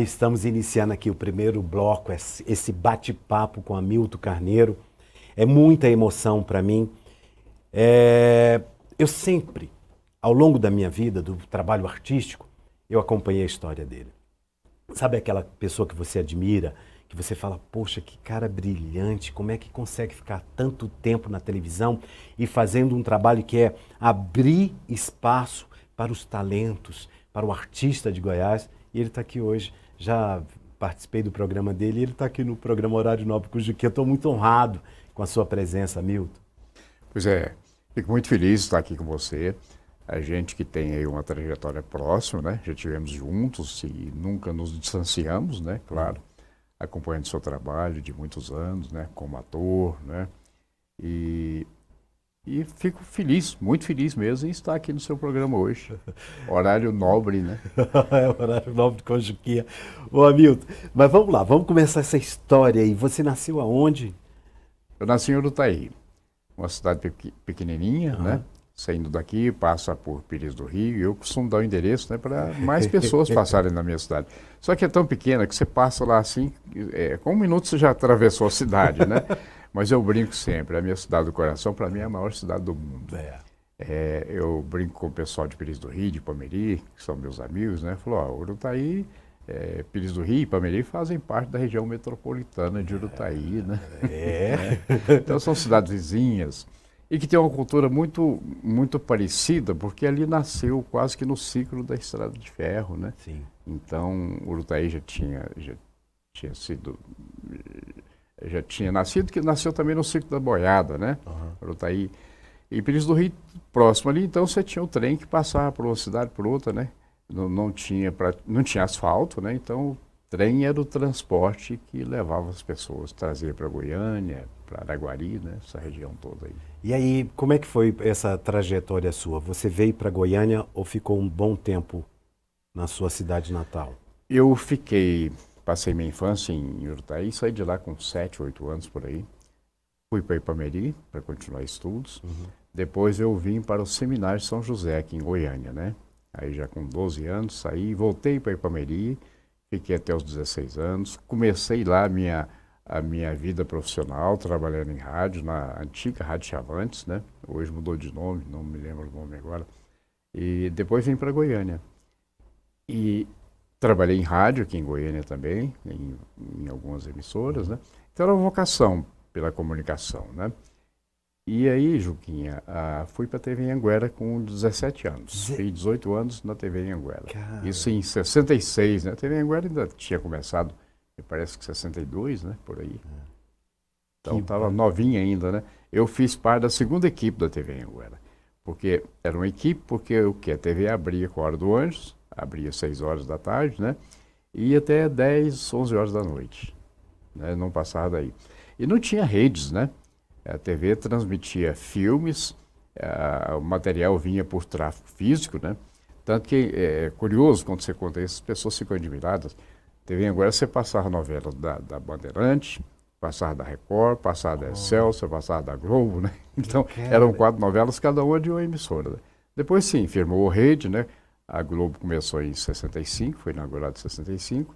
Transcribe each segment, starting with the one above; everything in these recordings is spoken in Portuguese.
Estamos iniciando aqui o primeiro bloco, esse bate-papo com Hamilton Carneiro. É muita emoção para mim. Eu sempre, ao longo da minha vida, do trabalho artístico, eu acompanhei a história dele. Sabe aquela pessoa que você admira, que você fala, poxa, que cara brilhante, como é que consegue ficar tanto tempo na televisão e fazendo um trabalho que é abrir espaço para os talentos, para o artista de Goiás. E ele está aqui hoje, já participei do programa dele, e ele está aqui no programa Horário Nobre com o Juquinha. Estou muito honrado com a sua presença, Hamilton. Pois é, fico muito feliz de estar aqui com você. A gente que tem aí uma trajetória próxima, né? Já estivemos juntos e nunca nos distanciamos, né? Claro, acompanhando o seu trabalho de muitos anos, né? Como ator, né? E fico feliz, muito feliz mesmo em estar aqui no seu programa hoje. Horário nobre, né? É o Horário Nobre com o Juquinha. Ô, Hamilton, mas vamos lá, vamos começar essa história aí. Você nasceu aonde? Eu nasci em Urutaí, uma cidade pequenininha, né? Saindo daqui, passa por Pires do Rio, e eu costumo dar o endereço, né, para mais pessoas passarem na minha cidade. Só que é tão pequena que você passa lá assim, com 1 minuto você já atravessou a cidade, né? Mas eu brinco sempre, a minha cidade do coração, para mim, é a maior cidade do mundo. Eu brinco com o pessoal de Pires do Rio, de Ipameri, que são meus amigos, né? Falou, ó, Urutaí, Pires do Rio e Ipameri fazem parte da região metropolitana de Urutaí, né? Então são cidades vizinhas e que tem uma cultura muito, muito parecida, porque ali nasceu quase que no ciclo da Estrada de Ferro, né? Sim. Então Urutaí já tinha nascido, que nasceu também no ciclo da boiada, né? Urutaí. E Pires do Rio, próximo ali, então você tinha o trem que passava por uma cidade por outra, né? Não tinha asfalto, né? Então o trem era o transporte que levava as pessoas, trazia para Goiânia, para Araguari, né? Essa região toda aí. E aí, como é que foi essa trajetória sua? Você veio para Goiânia ou ficou um bom tempo na sua cidade natal? Eu passei minha infância em Urutaí, saí de lá com 7, 8 anos por aí. Fui para Ipameri para continuar estudos. Depois eu vim para o Seminário São José, aqui em Goiânia, né? Aí já com 12 anos saí, voltei para Ipameri, fiquei até os 16 anos. Comecei lá a minha vida profissional, trabalhando em rádio, na antiga Rádio Chavantes, né? Hoje mudou de nome, não me lembro o nome agora. E depois vim para Goiânia. E trabalhei em rádio aqui em Goiânia também, em algumas emissoras, né? Então era uma vocação pela comunicação, né? E aí, Juquinha, fui para a TV Anguera com 17 anos. Fiz 18 anos na TV Anguera. Cara. Isso em 66, né? A TV Anguera ainda tinha começado, me parece que 62, né? Por aí. Então estava novinha ainda, né? Eu fiz parte da segunda equipe da TV Anguera. Porque era uma equipe, porque a TV abria com a Hora do Anjos, abria às 6 horas da tarde, né? E ia até 10, 11 horas da noite. Né? Não passava daí. E não tinha redes, né? A TV transmitia filmes, o material vinha por tráfego físico, né? Tanto que é curioso quando você conta isso, as pessoas ficam admiradas. TV agora você passava novelas da Bandeirante, passava da Record, passava da Excelsior, passava da Globo, né? Então eram 4 novelas, cada uma de uma emissora. Né? Depois sim, firmou rede, né? A Globo começou em 65, foi inaugurada em 65,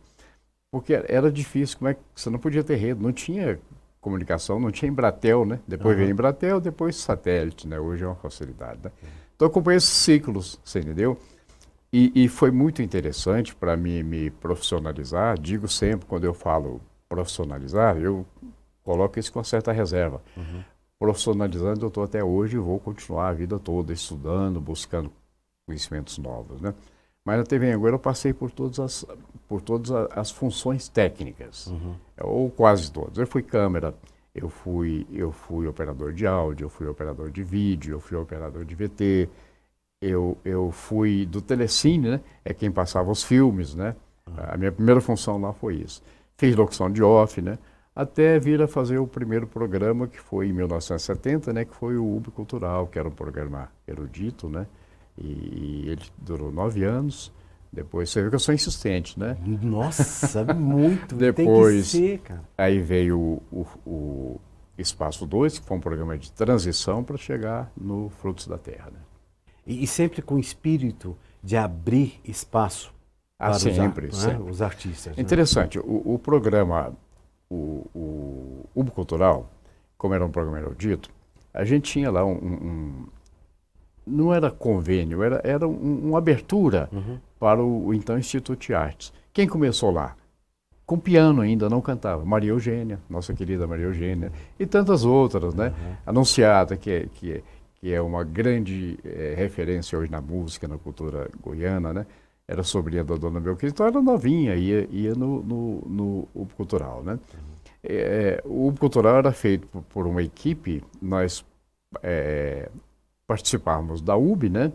porque era difícil, como é que você não podia ter rede, não tinha comunicação, não tinha Embratel, né? Depois veio Embratel, depois satélite, né? Hoje é uma facilidade, né? Então eu acompanhei esses ciclos, você entendeu? E foi muito interessante para mim me profissionalizar. Digo sempre, quando eu falo profissionalizar, eu coloco isso com certa reserva. Profissionalizando eu estou até hoje e vou continuar a vida toda estudando, buscando conhecimentos novos, né? Mas na TV Anguera eu passei por todas as funções técnicas, ou quase todas. Eu fui câmera, eu fui operador de áudio, eu fui operador de vídeo, eu fui operador de VT, eu fui do Telecine, né? É quem passava os filmes, né? A minha primeira função lá foi isso. Fiz locução de off, né? Até vir a fazer o primeiro programa, que foi em 1970, né? Que foi o UB Cultural, que era um programa erudito, né? E ele durou 9 anos. Depois você viu que eu sou insistente, né? Nossa, muito. Depois, tem que ser, cara. Aí veio o Espaço 2, que foi um programa de transição para chegar no Frutos da Terra, né? E sempre com o espírito de abrir espaço Ah, sempre, sempre. Os artistas. É interessante, o programa, o Ubo Cultural, como era um programa erudito, a gente tinha lá não era convênio, era uma abertura para o então Instituto de Artes. Quem começou lá? Com piano ainda, não cantava. Maria Eugênia, nossa querida Maria Eugênia, e tantas outras, né? Anunciada, que é uma grande referência hoje na música, na cultura goiana, né? Era sobrinha da Dona Belquis, então era novinha, ia no Ubo Cultural, né? O Ubo Cultural era feito por uma equipe, nós participávamos da UB, né?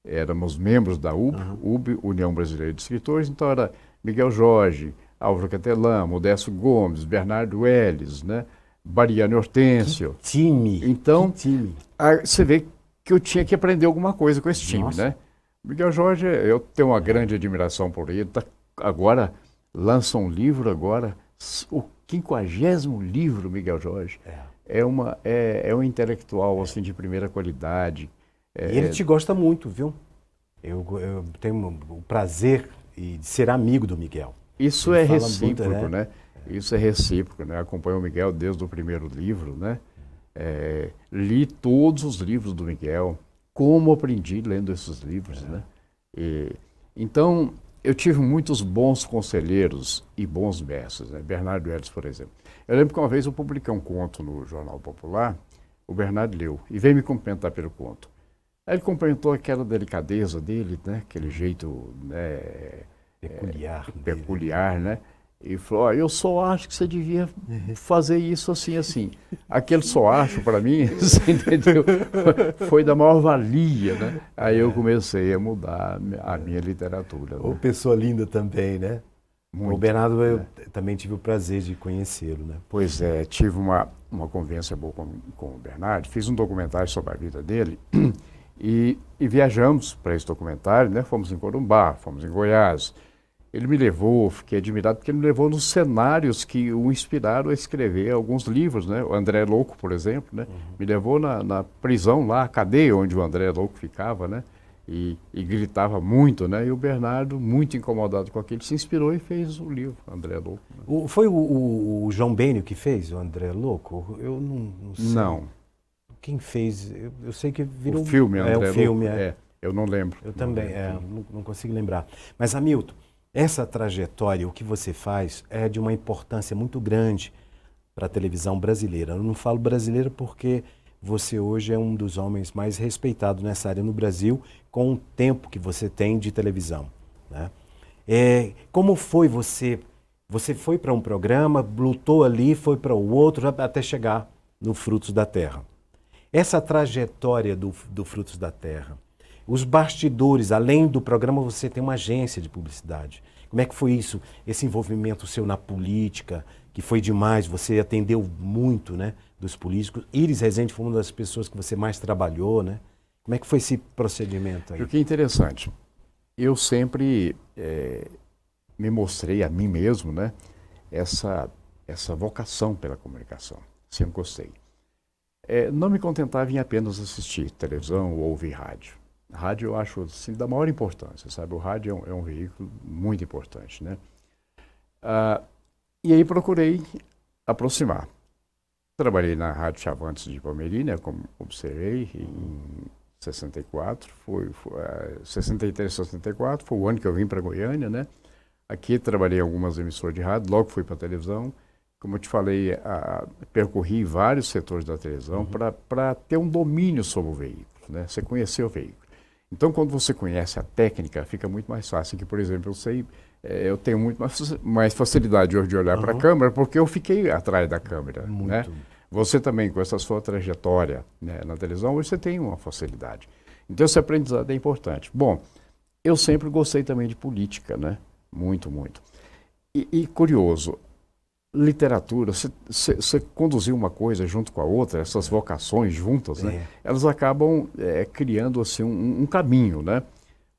Éramos membros da UB, União Brasileira de Escritores, então era Miguel Jorge, Álvaro Catelã, Modesto Gomes, Bernardo Ellis, né? Bariane Hortêncio. Que time! Então, que time. Você vê que eu tinha que aprender alguma coisa com esse time, Nossa. né? Miguel Jorge, eu tenho uma grande admiração por ele. Agora, lança um livro agora, o 50º livro, Miguel Jorge. É um intelectual assim, de primeira qualidade. E ele te gosta muito, viu? Eu tenho o prazer de ser amigo do Miguel. Isso é recíproco, muito, né? Isso é recíproco, né? Acompanho o Miguel desde o primeiro livro, né? Li todos os livros do Miguel, como aprendi lendo esses livros, né? Então, eu tive muitos bons conselheiros e bons mestres, né? Bernardo Ellis, por exemplo. Eu lembro que uma vez eu publiquei um conto no Jornal Popular, o Bernardo leu e veio me cumprimentar pelo conto. Aí ele cumprimentou aquela delicadeza dele, né? Aquele jeito, né? Peculiar, né? E falou, eu só acho que você devia fazer isso assim, assim. Aquele só acho, para mim, você entendeu? Foi da maior valia, né? Aí eu comecei a mudar a minha literatura. Ô, pessoa linda também, né? Muito, o Bernardo, eu também tive o prazer de conhecê-lo, né? Pois é, tive uma convivência boa com o Bernardo, fiz um documentário sobre a vida dele e viajamos para esse documentário, né? Fomos em Corumbá, fomos em Goiás. Ele me levou, fiquei admirado, porque ele me levou nos cenários que o inspiraram a escrever alguns livros, né? O André Louco, por exemplo, né? Me levou na prisão lá, a cadeia onde o André Louco ficava, né? E gritava muito, né? E o Bernardo, muito incomodado com aquilo, se inspirou e fez o livro, André Louco. Né? Foi o João Bênio que fez o André Louco? Eu não sei. Não. Quem fez? Eu sei que virou... O filme, André o filme, Louco. Eu não lembro. Eu também, não consigo lembrar. Mas, Hamilton, essa trajetória, o que você faz, é de uma importância muito grande para a televisão brasileira. Eu não falo brasileira porque você hoje é um dos homens mais respeitados nessa área no Brasil, com o tempo que você tem de televisão, né? Como foi você? Você foi para um programa, lutou ali, foi para o outro, até chegar no Frutos da Terra. Essa trajetória do Frutos da Terra, os bastidores, além do programa, você tem uma agência de publicidade. Como é que foi isso? Esse envolvimento seu na política, que foi demais, você atendeu muito, né, dos políticos. Iris Rezende foi uma das pessoas que você mais trabalhou, né? Como é que foi esse procedimento aí? O que é interessante, eu sempre me mostrei a mim mesmo, né, essa vocação pela comunicação. Sempre gostei. Não me contentava em apenas assistir televisão ou ouvir rádio. Rádio eu acho assim, da maior importância, sabe? O rádio é um veículo muito importante, né? E aí procurei aproximar. Trabalhei na Rádio Chavantes de Palmeiras, né, como observei, em 64, 63, 64, foi o ano que eu vim para Goiânia, né? Aqui trabalhei em algumas emissoras de rádio, logo fui para a televisão. Como eu te falei, percorri vários setores da televisão para ter um domínio sobre o veículo, né? Você conhecer o veículo. Então, quando você conhece a técnica, fica muito mais fácil. Que, por exemplo, eu tenho muito mais facilidade hoje de olhar para a câmera, porque eu fiquei atrás da câmera, né? Você também, com essa sua trajetória, né, na televisão, hoje você tem uma facilidade. Então, esse aprendizado é importante. Bom, eu sempre gostei também de política, né? Muito, muito. E curioso, literatura, você conduzir uma coisa junto com a outra, essas vocações juntas, né? Elas acabam criando assim um caminho, né?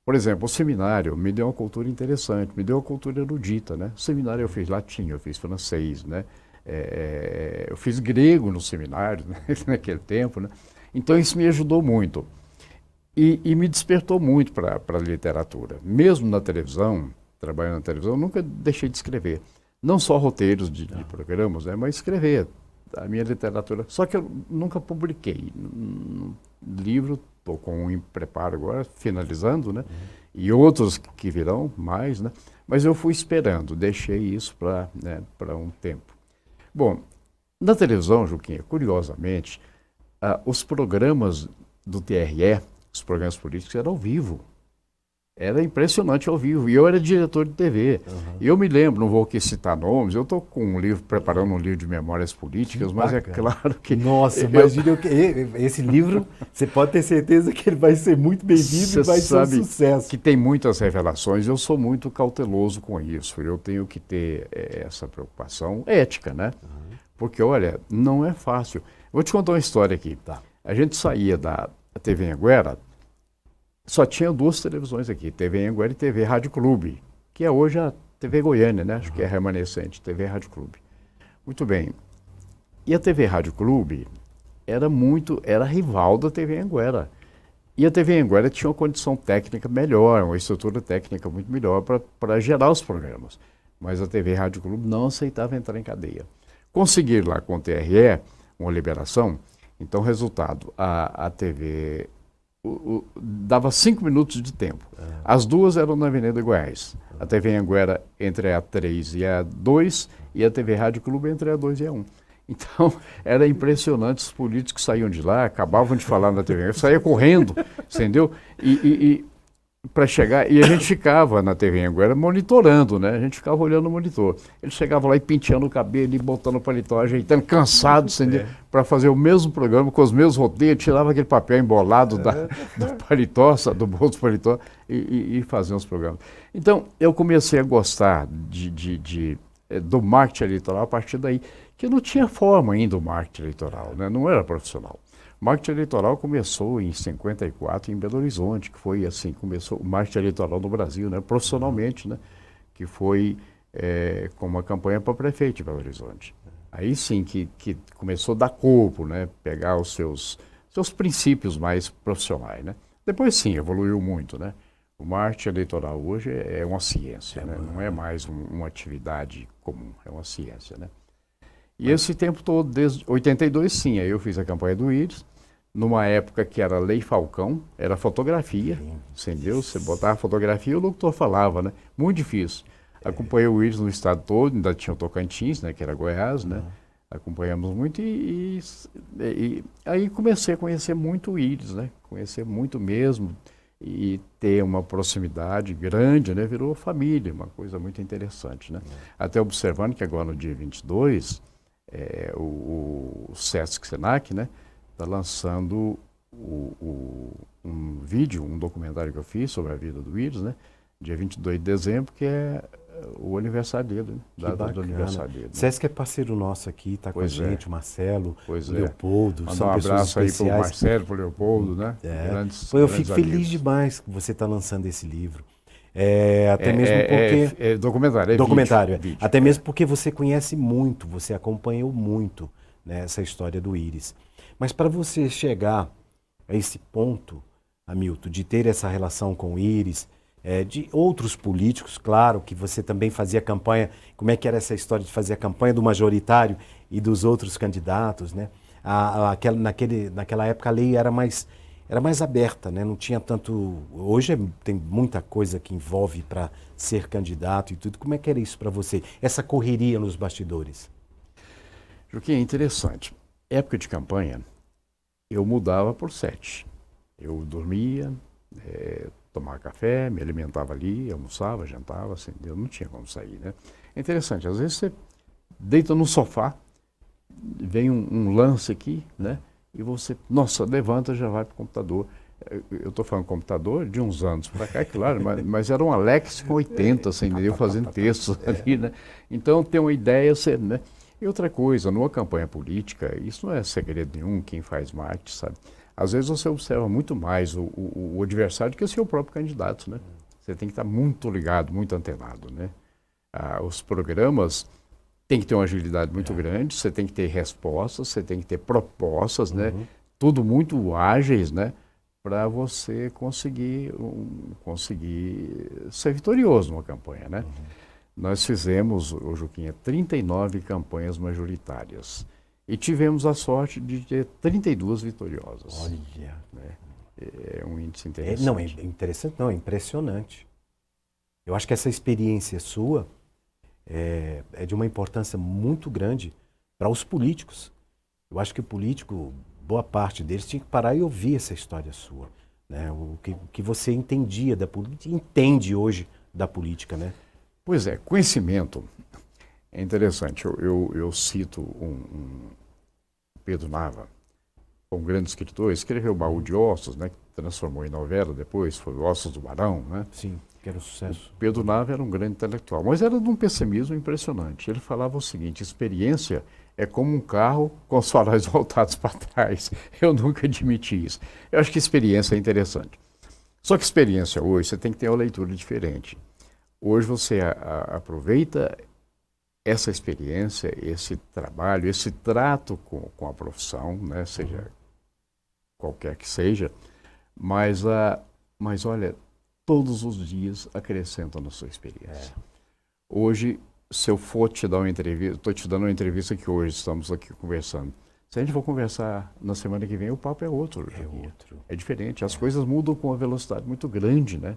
Por exemplo, o seminário me deu uma cultura interessante, me deu uma cultura erudita, né? O seminário eu fiz latim, eu fiz francês, né? Eu fiz grego no seminário, né? Naquele tempo, né? Então isso me ajudou muito e me despertou muito para a literatura. Mesmo na televisão, trabalhando na televisão, eu nunca deixei de escrever. Não só roteiros de programas, né, mas escrever a minha literatura. Só que eu nunca publiquei. Livro, estou com um em preparo agora, finalizando, né? E outros que virão mais, né? Mas eu fui esperando, deixei isso para um tempo. Bom, na televisão, Juquinha, curiosamente, os programas do TRE, os programas políticos, eram ao vivo. Era impressionante ao vivo. E eu era diretor de TV. E eu me lembro, não vou aqui citar nomes, eu estou com um livro, preparando um livro de memórias políticas, mas é claro que... Nossa, imagina esse livro, você pode ter certeza que ele vai ser muito bem-vindo e vai ser um sucesso. Que tem muitas revelações, eu sou muito cauteloso com isso. Eu tenho que ter essa preocupação ética, né? Porque, olha, não é fácil. Vou te contar uma história aqui. Tá. A gente saía da TV Anhanguera, só tinha 2 televisões aqui, TV Anhanguera e TV Rádio Clube, que é hoje a TV Goiânia, né? Acho que é remanescente, TV Rádio Clube. Muito bem. E a TV Rádio Clube era rival da TV Anhanguera. E a TV Anhanguera tinha uma condição técnica melhor, uma estrutura técnica muito melhor para gerar os programas. Mas a TV Rádio Clube não aceitava entrar em cadeia. Conseguir lá com o TRE uma liberação, então resultado, a TV... dava 5 minutos de tempo. As 2 eram na Avenida Goiás. A TV Anhanguera entre a 3 e a 2 e a TV Rádio Clube entre a 2 e a 1. Então, era impressionante, os políticos saíam de lá, acabavam de falar na TV Anhanguera, saía correndo, entendeu? E para chegar, e a gente ficava na TV Anhanguera monitorando, né? A gente ficava olhando o monitor. Ele chegava lá e penteando o cabelo e botando o paletó, ajeitando, cansado, entendeu? Para fazer o mesmo programa, com os mesmos roteiros, tirava aquele papel embolado do paletó, do bolso do paletó, e fazia os programas. Então, eu comecei a gostar do marketing eleitoral a partir daí, que não tinha forma ainda o marketing eleitoral, né? Não era profissional. O marketing eleitoral começou em 54 em Belo Horizonte, que foi assim, começou o marketing eleitoral no Brasil, né, profissionalmente, né, que foi com uma campanha para prefeito de Belo Horizonte. Aí sim que começou a dar corpo, né, pegar os seus princípios mais profissionais, né. Depois sim, evoluiu muito, né. O marketing eleitoral hoje é uma ciência, né, não é mais uma atividade comum, é uma ciência, né. E esse tempo todo, desde 82, sim, aí eu fiz a campanha do Íris, numa época que era Lei Falcão, era fotografia, entendeu? Você botava fotografia e o locutor falava, né? Muito difícil. Acompanhei o Íris no estado todo, ainda tinha o Tocantins, né? Que era Goiás, né? Acompanhamos muito e aí comecei a conhecer muito o Íris, né? Conhecer muito mesmo e ter uma proximidade grande, né? Virou família, uma coisa muito interessante, né? Até observando que agora no dia 22... o Sesc Senac, né, está lançando um vídeo, um documentário que eu fiz sobre a vida do Íris, né, dia 22 de dezembro, que é o aniversário dele, né, data do aniversário dele. Né. Sesc é parceiro nosso aqui, está com a gente, o Marcelo, o Leopoldo, Mandar são um pessoas abraço especiais. aí para o Marcelo, para o Leopoldo, né, eu fico feliz demais que você está lançando esse livro. Até mesmo porque... documentário, vídeo. Até mesmo porque você conhece muito, você acompanhou muito, né, essa história do Íris. Mas para você chegar a esse ponto, Hamilton, de ter essa relação com o Íris, de outros políticos, claro, que você também fazia campanha, como é que era essa história de fazer a campanha do majoritário e dos outros candidatos, né? Naquela época a lei era mais aberta, né? Não tinha tanto... Hoje tem muita coisa que envolve para ser candidato e tudo. Como é que era isso para você? Essa correria nos bastidores? Juquinha, é interessante. Época de campanha, eu mudava por 7. Eu dormia, tomava café, me alimentava ali, almoçava, jantava, assim, eu não tinha como sair, né? É interessante, às vezes você deita no sofá, vem um lance aqui, né? E você, nossa, levanta, já vai para o computador. Eu estou falando computador de uns anos para cá, é claro, mas era um Alex com 80, assim, eu fazendo textos ali, né? Então, tem uma ideia, né? E outra coisa, numa campanha política, isso não é segredo nenhum, quem faz marketing, sabe? Às vezes você observa muito mais o adversário do que o seu próprio candidato, né? Você tem que estar muito ligado, muito antenado, né? Os programas... Tem que ter uma agilidade muito grande, você tem que ter respostas, você tem que ter propostas, né? Tudo muito ágeis, né? para você conseguir ser vitorioso numa campanha, né? Nós fizemos, ô Juquinha, 39 campanhas majoritárias e tivemos a sorte de ter 32 vitoriosas. Olha, Né? É um índice interessante. não, é interessante, não, é impressionante. Eu acho que essa experiência sua é de uma importância muito grande para os políticos. Eu acho que o político, boa parte deles, tinha que parar e ouvir essa história sua. Né? O que você entendia da política, entende hoje da política, né? Pois é, conhecimento é interessante. Eu cito um Pedro Nava, um grande escritor, escreveu Baú de Ossos, né, que transformou em novela depois, foi Ossos do Barão, né? Sim, que era um sucesso. Pedro Nava era um grande intelectual, mas era de um pessimismo impressionante. Ele falava o seguinte: experiência é como um carro com os faróis voltados para trás. Eu nunca admiti isso. Eu acho que experiência é interessante. Só que experiência hoje, você tem que ter uma leitura diferente. Hoje você aproveita essa experiência, esse trabalho, esse trato com a profissão, né, seja qualquer que seja, mas olha, todos os dias acrescentam na sua experiência. Hoje, se eu for te dar uma entrevista, estou te dando uma entrevista que hoje estamos aqui conversando. Se a gente for conversar na semana que vem, o papo é outro. É diferente. As coisas mudam com uma velocidade muito grande, né?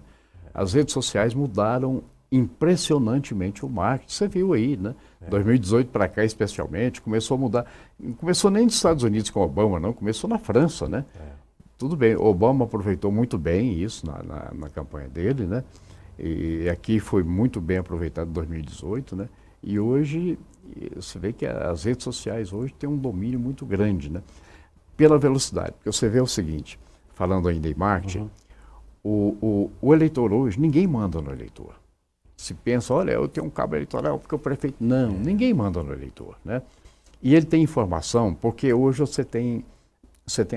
As redes sociais mudaram impressionantemente o marketing. Você viu aí, né? 2018 para cá, especialmente, começou a mudar. Não começou nem nos Estados Unidos com Obama, não. Começou na França, né? Tudo bem, Obama aproveitou muito bem isso na campanha dele, né? E aqui foi muito bem aproveitado em 2018, né? E hoje, você vê que as redes sociais hoje têm um domínio muito grande, né? Pela velocidade. Porque você vê o seguinte, falando ainda em marketing, o eleitor hoje, ninguém manda no eleitor. Se pensa, olha, eu tenho um cabo eleitoral porque o prefeito... Não, ninguém manda no eleitor, né? E ele tem informação, porque hoje você tem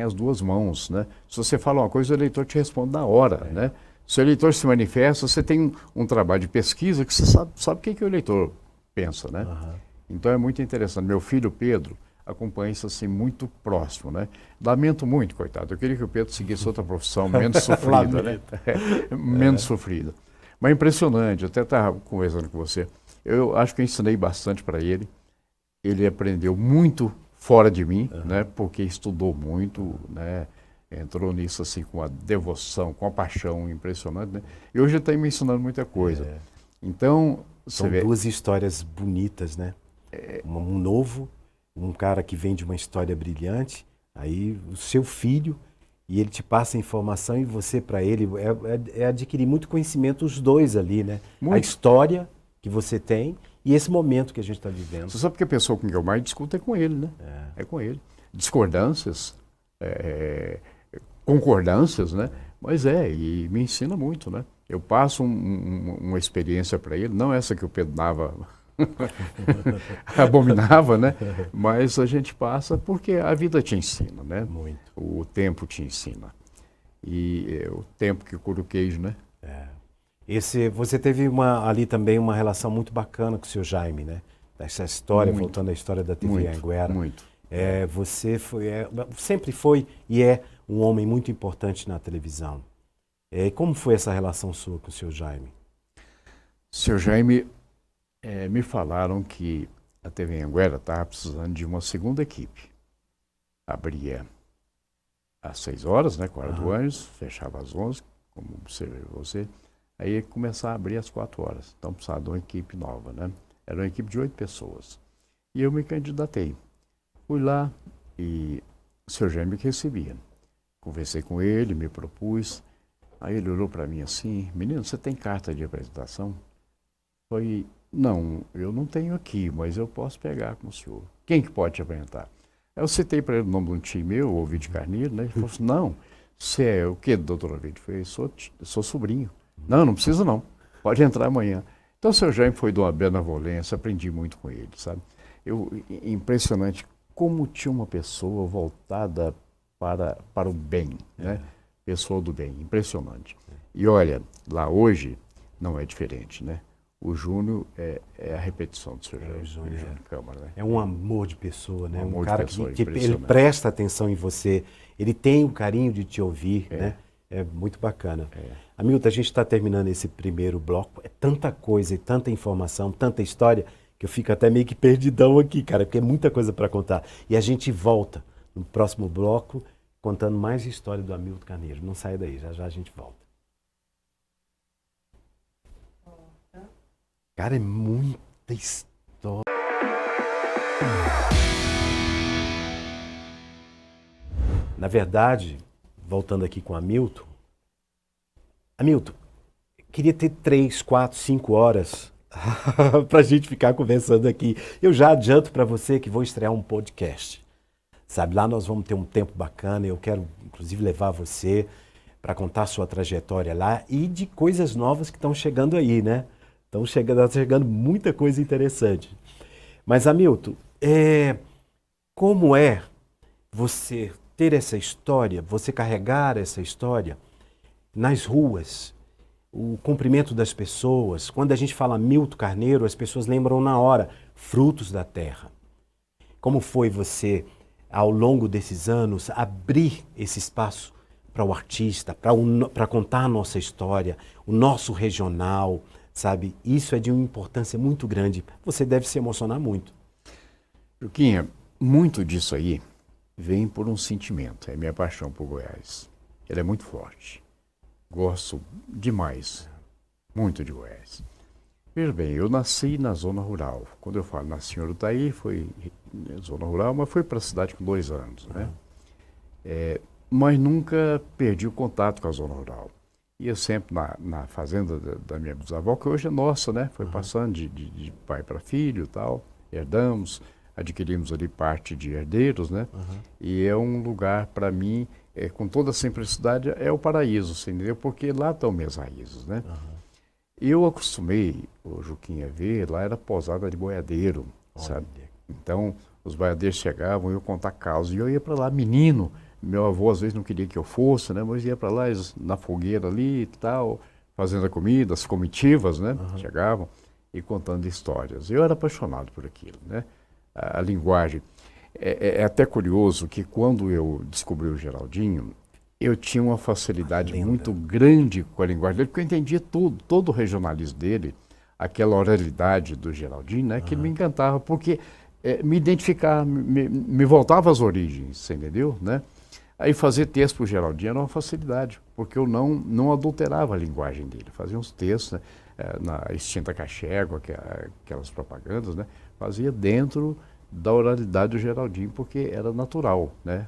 as duas mãos, né? Se você fala uma coisa, o eleitor te responde na hora, né? Se o eleitor se manifesta, você tem um trabalho de pesquisa que você sabe o que o eleitor pensa, né? Então é muito interessante. Meu filho Pedro acompanha isso assim muito próximo, né? Lamento muito, coitado. Eu queria que o Pedro seguisse outra profissão menos sofrida, né? Menos sofrida. Mas impressionante. Eu até estava conversando com você. Eu acho que eu ensinei bastante para ele. Ele aprendeu muito fora de mim, né? Porque estudou muito, né? Entrou nisso assim com a devoção, com a paixão impressionante, né? E hoje ele está me ensinando muita coisa. Então, são duas histórias bonitas, né? Um novo, um cara que vem de uma história brilhante, aí o seu filho, e ele te passa informação e você para ele é adquirir muito conhecimento, os dois ali, né? Muito. A história que você tem e esse momento que a gente está vivendo. Você sabe que a pessoa com quem eu mais discuto é com ele, né? É com ele. Discordâncias, concordâncias, né? Mas e me ensina muito, né? Eu passo uma experiência para ele, não essa que o Pedro Nava abominava, né? Mas a gente passa porque a vida te ensina, né? Muito. O tempo te ensina. E o tempo que cura o queijo, né? Você teve ali também uma relação muito bacana com o seu Jaime, né? Essa história, muito, voltando à história da TV Anhanguera. Muito. Você sempre foi e é um homem muito importante na televisão. Como foi essa relação sua com o seu Jaime? Seu Jaime, me falaram que a TV Anhanguera estava precisando de uma segunda equipe. Abria às 6 horas, né, com a hora do ônibus, fechava às 11, como observei você. Aí ia começar a abrir às 4 horas. Então precisava de uma equipe nova, né? Era uma equipe de 8 pessoas. E eu me candidatei. Fui lá e o seu Jaime me recebia. Conversei com ele, me propus. Aí ele olhou para mim assim: menino, você tem carta de apresentação? Falei: não, eu não tenho aqui, mas eu posso pegar com o senhor. Quem que pode te apresentar? Aí eu citei para ele o nome de um tio meu, o Ovidio Carneiro, né? Ele falou assim: não, você é o quê, doutor Ovidio? Eu falei: sou sobrinho. Não precisa não, pode entrar amanhã. Então o seu Jaime foi de uma benevolência, aprendi muito com ele, sabe? Impressionante como tinha uma pessoa voltada para o bem, né? Pessoa do bem, impressionante. E olha, lá hoje não é diferente, né? o Júnior é a repetição do seu o Júnior Júnior Câmara, né? é um amor de pessoa, né? Um amor Um de cara pessoa, que ele impressionante. presta atenção em você, ele tem o carinho de te ouvir, né? É muito bacana. Hamilton, a gente está terminando esse primeiro bloco, é tanta coisa e tanta informação, tanta história, que eu fico até meio que perdidão aqui, cara, porque é muita coisa para contar. E a gente volta no próximo bloco contando mais história do Hamilton Carneiro. Não saia daí, já já a gente volta. Cara, é muita história. Na verdade, voltando aqui com o Hamilton, queria ter 3, 4, 5 horas para a gente ficar conversando aqui. Eu já adianto para você que vou estrear um podcast. Sabe, lá nós vamos ter um tempo bacana, eu quero inclusive levar você para contar a sua trajetória lá e de coisas novas que estão chegando aí, né? Tá chegando muita coisa interessante. Mas, Hamilton, como é você ter essa história, você carregar essa história nas ruas, o cumprimento das pessoas? Quando a gente fala Hamilton Carneiro, as pessoas lembram na hora, frutos da terra. Como foi você, ao longo desses anos, abrir esse espaço para o artista, para contar a nossa história, o nosso regional, sabe? Isso é de uma importância muito grande. Você deve se emocionar muito. Juquinha, muito disso aí vem por um sentimento, é minha paixão por Goiás. Ela é muito forte. Gosto demais, muito de Goiás. Veja bem, eu nasci na zona rural. Quando eu falo nasci em Urutaí, foi zona rural, mas fui para a cidade com 2 anos, né? Mas nunca perdi o contato com a zona rural. Ia sempre na fazenda da minha bisavó, que hoje é nossa, né? Foi passando de pai para filho e tal, herdamos, adquirimos ali parte de herdeiros, né? E é um lugar, para mim, com toda a simplicidade, é o paraíso, você entendeu? Porque lá estão minhas raízes, né? Eu acostumei, o Juquinha, ver, lá era posada de boiadeiro, sabe? Então, os boiadeiros chegavam, eu contar causas, e eu ia para lá, menino. Meu avô às vezes não queria que eu fosse, né? Mas ia para lá, na fogueira ali e tal, fazendo a comida, as comitivas, né? Chegavam e contando histórias. Eu era apaixonado por aquilo, né? A linguagem. É até curioso que quando eu descobri o Geraldinho, eu tinha uma facilidade muito grande com a linguagem dele, porque eu entendia tudo, todo o regionalismo dele, aquela oralidade do Geraldinho, né? Que me encantava, porque me identificava, me voltava às origens, você entendeu, né? Aí fazer texto para o Geraldinho era uma facilidade, porque eu não adulterava a linguagem dele. Fazia uns textos, né, na extinta Cachégua, aquelas propagandas, né? Fazia dentro da oralidade do Geraldinho, porque era natural, né?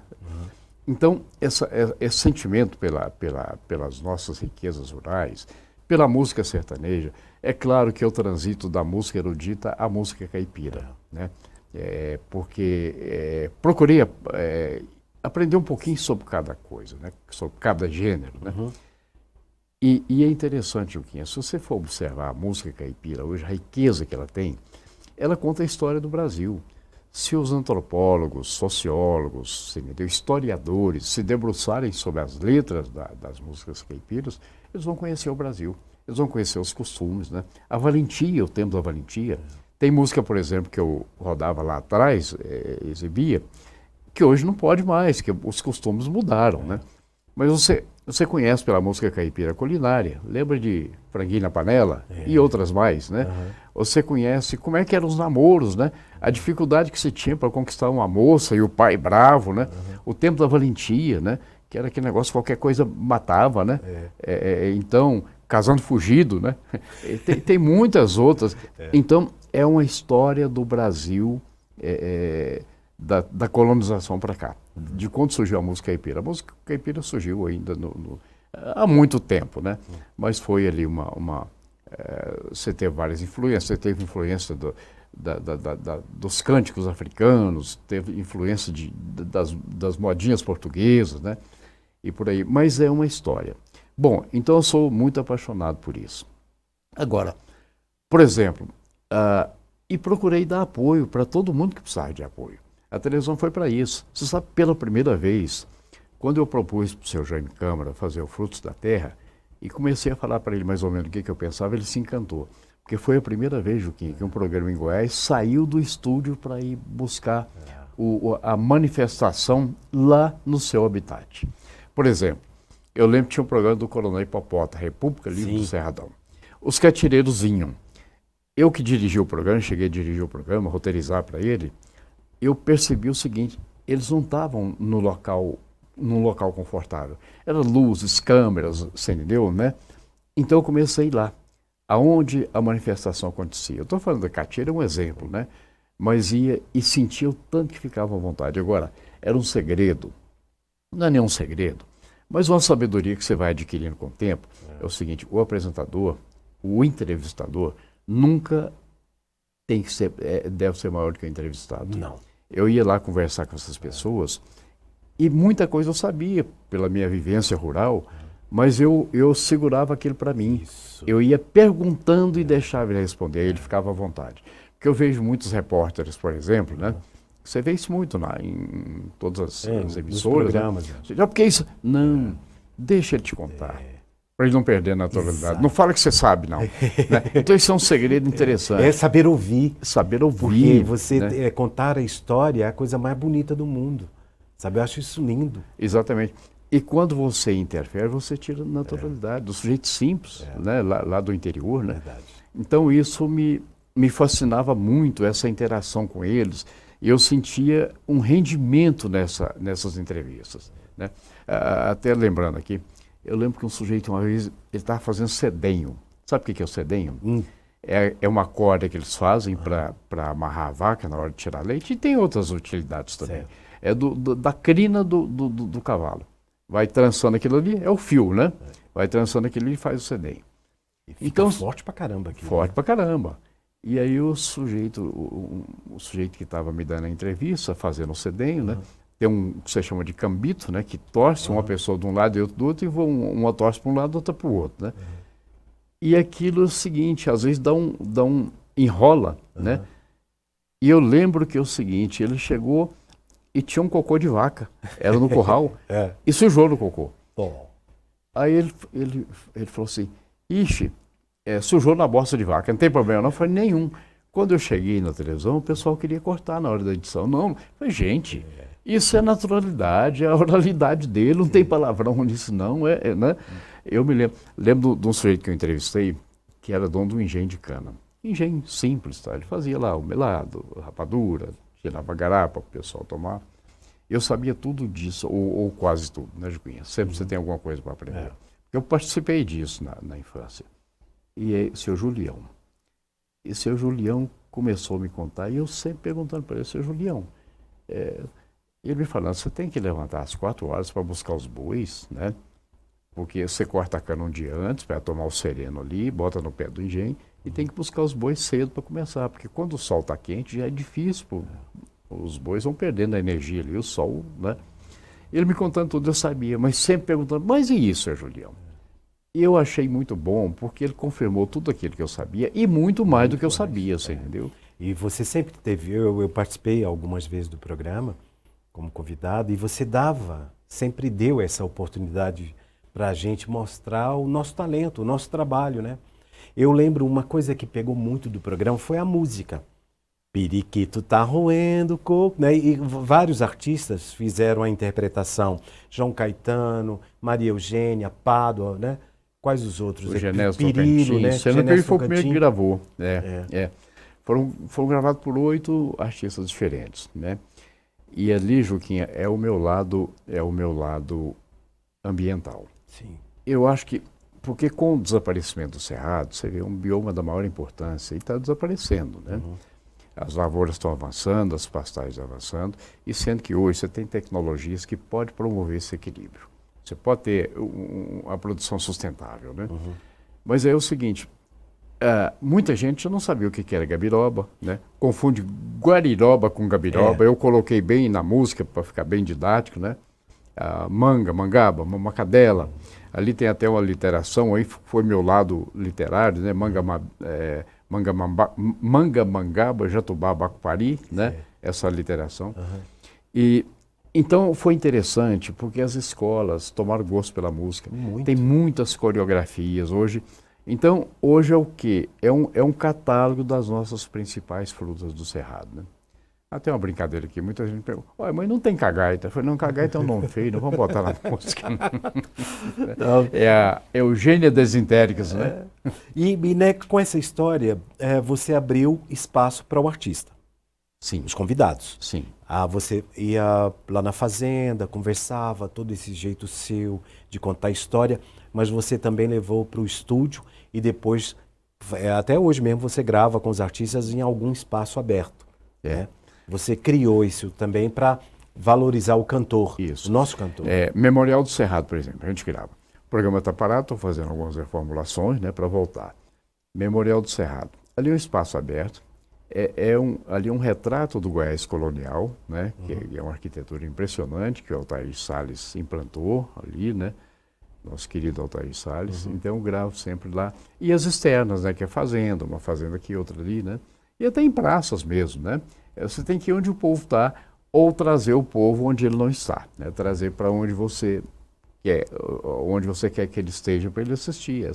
Então, esse sentimento pelas nossas riquezas rurais, pela música sertaneja, é claro que eu transito da música erudita à música caipira, né? Porque procurei aprender um pouquinho sobre cada coisa, né? Sobre cada gênero, né? E é interessante, Juquinha, se você for observar a música caipira hoje, a riqueza que ela tem, ela conta a história do Brasil. Se os antropólogos, sociólogos, historiadores se debruçarem sobre as letras das músicas caipiras, eles vão conhecer o Brasil, eles vão conhecer os costumes, né? A valentia, o tempo da valentia. Tem música, por exemplo, que eu rodava lá atrás, exibia, que hoje não pode mais, que os costumes mudaram, né? Mas você conhece pela música caipira culinária, lembra de Franguinho na Panela e outras mais, né? Você conhece como é que eram os namoros, né? A dificuldade que se tinha para conquistar uma moça e o pai bravo, né? O tempo da valentia, né? Que era aquele negócio, qualquer coisa matava, né? Então, casando fugido, né? Tem muitas outras. Então, é uma história do Brasil, da colonização para cá, de quando surgiu a música caipira. A música caipira surgiu ainda há muito tempo, né? Mas foi ali você teve várias influências, você teve influência dos cânticos africanos, teve influência das modinhas portuguesas, né? E por aí. Mas é uma história. Bom, então eu sou muito apaixonado por isso. Agora, por exemplo, e procurei dar apoio para todo mundo que precisava de apoio. A televisão foi para isso. Você sabe, pela primeira vez, quando eu propus para o seu Jaime Câmara fazer o Frutos da Terra, e comecei a falar para ele mais ou menos o que eu pensava, ele se encantou. Porque foi a primeira vez, Juquinha, que um programa em Goiás saiu do estúdio para ir buscar a manifestação lá no seu habitat. Por exemplo, eu lembro que tinha um programa do Coronel Hipopótamo, República Livre do Cerradão. Os catireiros vinham. Eu que dirigi o programa, cheguei a dirigir o programa, roteirizar para ele, eu percebi o seguinte, eles não estavam num local confortável. Era luzes, câmeras, você entendeu, né? Então eu comecei lá, aonde a manifestação acontecia. Eu estou falando da Catira, é um exemplo, né? Mas ia e sentia o tanto que ficava à vontade. Agora, era um segredo, não é nenhum segredo, mas uma sabedoria que você vai adquirindo com o tempo. É o seguinte, o apresentador, o entrevistador, nunca tem que ser, deve ser maior do que o entrevistado. Não. Eu ia lá conversar com essas pessoas e muita coisa eu sabia pela minha vivência rural, mas eu segurava aquilo para mim. Isso. Eu ia perguntando e deixava ele responder, aí ele ficava à vontade. Porque eu vejo muitos repórteres, por exemplo, né? Você vê isso muito em todas as emissoras. Programas, né? Já porque isso. Não, deixa ele te contar. Para ele não perder a naturalidade. Exato. Não fala que você sabe, não. Né? Então isso é um segredo interessante. É saber ouvir. Saber ouvir. Porque você né? Contar a história é a coisa mais bonita do mundo. Sabe? Eu acho isso lindo. Exatamente. E quando você interfere, você tira a naturalidade, do sujeito simples, né? lá do interior. Né? Verdade. Então isso me fascinava muito, essa interação com eles. E eu sentia um rendimento nessas entrevistas. Né? Até lembrando aqui, eu lembro que um sujeito uma vez, ele estava fazendo sedenho. Sabe o que é o sedenho? É uma corda que eles fazem para amarrar a vaca na hora de tirar leite, e tem outras utilidades também. Certo. É da crina do cavalo. Vai trançando aquilo ali, é o fio, né? Vai trançando aquilo ali e faz o sedenho. E fica Então, forte pra caramba aqui. Forte pra caramba. E aí o sujeito que estava me dando a entrevista, fazendo o sedenho, né? Tem que você chama de cambito, né? Que torce uma pessoa de um lado e outra do outro, e uma torce para um lado e outra para o outro, né? E aquilo é o seguinte, às vezes enrola, né? E eu lembro que é o seguinte, ele chegou e tinha um cocô de vaca, era no curral, e sujou no cocô. Aí ele falou assim, ixi, sujou na bosta de vaca, não tem problema não, eu falei, nenhum. Quando eu cheguei na televisão, o pessoal queria cortar na hora da edição. Não, eu falei, gente, isso é naturalidade, é a oralidade dele, não tem palavrão nisso não, né? Eu me lembro de um sujeito que eu entrevistei, que era dono de um engenho de cana. Engenho simples, tá? Ele fazia lá o melado, rapadura, tirava garapa para o pessoal tomar. Eu sabia tudo disso, ou quase tudo, né, Juquinha? Sempre você tem alguma coisa para aprender. Eu participei disso na infância. E aí, seu Julião. E seu Julião começou a me contar, e eu sempre perguntando para ele, seu Julião, ele me falando, você tem que levantar às 4 horas para buscar os bois, né? Porque você corta a cana um dia antes para tomar o sereno ali, bota no pé do engenho, e tem que buscar os bois cedo para começar, porque quando o sol está quente já é difícil, os bois vão perdendo a energia ali, o sol, né? Ele me contando tudo, eu sabia, mas sempre perguntando, mas e isso, seu Julião? E eu achei muito bom, porque ele confirmou tudo aquilo que eu sabia, e muito mais do que eu sabia, você entendeu? E você sempre teve, eu participei algumas vezes do programa, como convidado, e você sempre deu essa oportunidade para a gente mostrar o nosso talento, o nosso trabalho, né? Eu lembro uma coisa que pegou muito do programa foi a música. Periquito tá roendo coco, né? E vários artistas fizeram a interpretação. João Caetano, Maria Eugênia, Pádua, né? Quais os outros? O Genésio Pirilo, né? Sendo que ele foi o primeiro que gravou. Foram gravados por 8 artistas diferentes, né? E ali, Juquinha, é o meu lado ambiental. Sim. Eu acho que, porque com o desaparecimento do cerrado, você vê um bioma da maior importância e está desaparecendo, né? As lavouras estão avançando, as pastagens avançando, e sendo que hoje você tem tecnologias que podem promover esse equilíbrio. Você pode ter a produção sustentável, né? Mas é o seguinte, muita gente já não sabia o que era gabiroba, né? Confunde guariroba com gabiroba. Eu coloquei bem na música para ficar bem didático, né? Mangaba, mamacadela. Ali tem até uma literação, aí foi meu lado literário, né? Mangaba, Jatubá, Bacupari, né? Essa literação. E então foi interessante, porque as escolas tomaram gosto pela música. Tem muitas coreografias. Hoje Então, hoje é o quê? É um catálogo das nossas principais frutas do Cerrado, né? Até uma brincadeira aqui, muita gente pergunta, olha, mas não tem cagaita? Eu falei, não, cagaita é um nome feio, não vamos botar na música. Não. É a Eugênia Desintericus, né? E né, com essa história, você abriu espaço para o artista, Sim, os convidados. sim. Você ia lá na fazenda, conversava, todo esse jeito seu de contar a história, mas você também levou para o estúdio e depois, até hoje mesmo, você grava com os artistas em algum espaço aberto. Né? Você criou isso também para valorizar o cantor, Isso. o nosso cantor. Memorial do Cerrado, por exemplo, a gente grava. O programa está parado, estou fazendo algumas reformulações, né, para voltar. Memorial do Cerrado. Ali é um espaço aberto, ali é um retrato do Goiás colonial, né, que é uma arquitetura impressionante, que o Altair Salles implantou ali, né, nosso querido Altair Salles. Então eu gravo sempre lá. E as externas, né, que é fazenda, uma fazenda aqui, outra ali, né, e até em praças mesmo, né. Você tem que ir onde o povo está, ou trazer o povo onde ele não está, né? Trazer para onde você quer que ele esteja para ele assistir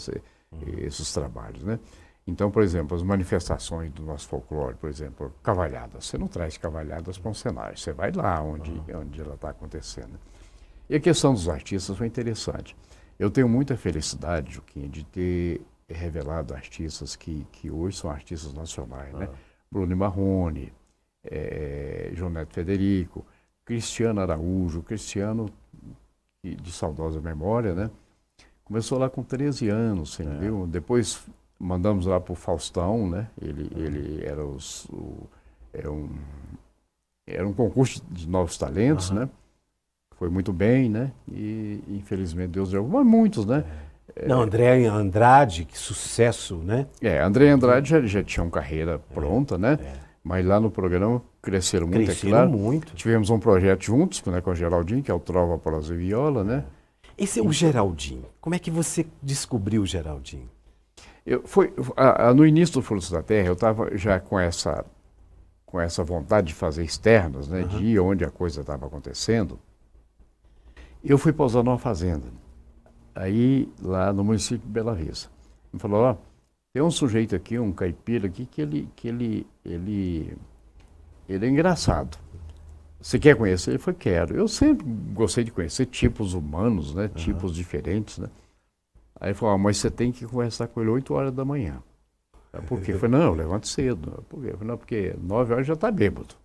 esses trabalhos, né? Então, por exemplo, as manifestações do nosso folclore, por exemplo, cavalhadas. Você não traz cavalhadas para um cenário, você vai lá onde ela está acontecendo. E a questão dos artistas foi interessante. Eu tenho muita felicidade, Juquinha, de ter revelado artistas que hoje são artistas nacionais, né? Bruno Marrone, João Neto Federico, Cristiano Araújo, Cristiano de saudosa memória, né? Começou lá com 13 anos, entendeu? Depois mandamos lá para o Faustão, né? Ele era um concurso de novos talentos, né? Foi muito bem, né? E infelizmente Deus deu, mas muitos, né? Não, André Andrade, que sucesso, né? André Andrade já tinha uma carreira pronta, né? Mas lá no programa cresceram muito, Cresceram é claro. muito. Tivemos um projeto juntos, né, com o Geraldinho, que é o Trova, Prosa e Viola, né? Esse é o Geraldinho. Como é que você descobriu o Geraldinho? No início do Frutos da Terra, eu estava já com essa vontade de fazer externas, né, de ir onde a coisa estava acontecendo. Eu fui pousar numa fazenda, aí lá no município de Bela Vista. Ele falou, ó, tem um sujeito aqui, um caipira aqui, que ele é engraçado. Você quer conhecer? Ele falou, quero. Eu sempre gostei de conhecer tipos humanos, né? Tipos diferentes, né? Aí ele falou, mas você tem que conversar com ele 8 horas da manhã. Por quê? Eu falei, não, eu levanto cedo. Por quê? Eu falei, não, porque 9 horas já está bêbado.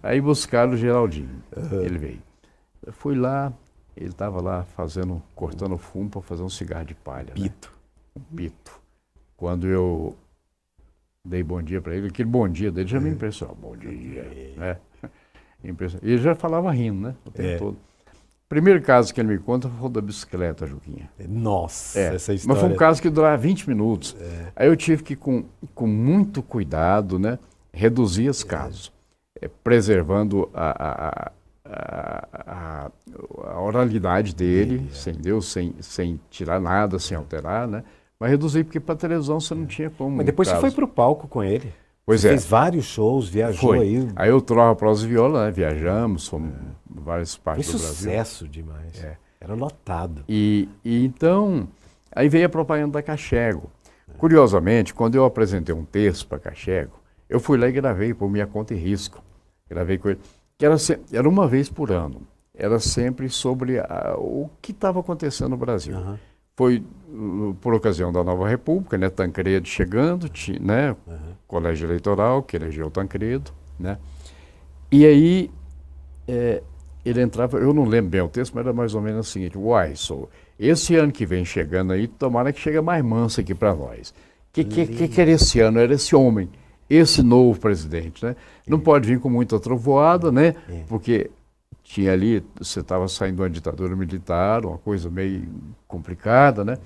Aí buscaram o Geraldinho. Ele veio. Eu fui lá, ele estava lá cortando fumo para fazer um cigarro de palha. Pito. Né? Um pito. Quando eu dei bom dia para ele, aquele bom dia dele já me impressionou. Bom dia, né? E ele já falava rindo, né? O tempo todo. O primeiro caso que ele me conta foi o da bicicleta, Juquinha. Nossa, essa história. Mas foi um caso que durava 20 minutos. Aí eu tive que, com muito cuidado, né, reduzir os casos, preservando a oralidade dele, entendeu? Sem tirar nada, sem alterar, né? Mas reduzir, porque para televisão você não tinha como. Mas depois você foi para o palco com ele. Pois você fez vários shows, viajou aí. Aí eu Trova, Prosa e Viola, né? Viajamos, fomos várias partes do Brasil. Sucesso demais. Era lotado. E então, aí veio a propaganda da Cachego. Curiosamente, quando eu apresentei um texto para Cachego, eu fui lá e gravei por minha conta e risco. Gravei com ele. Que era uma vez por ano. Era sempre sobre o que estava acontecendo no Brasil. Foi por ocasião da Nova República, né? Tancredo chegando, né? Colégio Eleitoral, que elegeu Tancredo, né? E aí ele entrava, eu não lembro bem o texto, mas era mais ou menos o seguinte, esse ano que vem chegando aí, tomara que chegue mais manso aqui para nós. Que era esse ano? Era esse homem, esse novo presidente, né? Não pode vir com muita trovoada, né? Porque tinha ali, você estava saindo de uma ditadura militar, uma coisa meio complicada, né?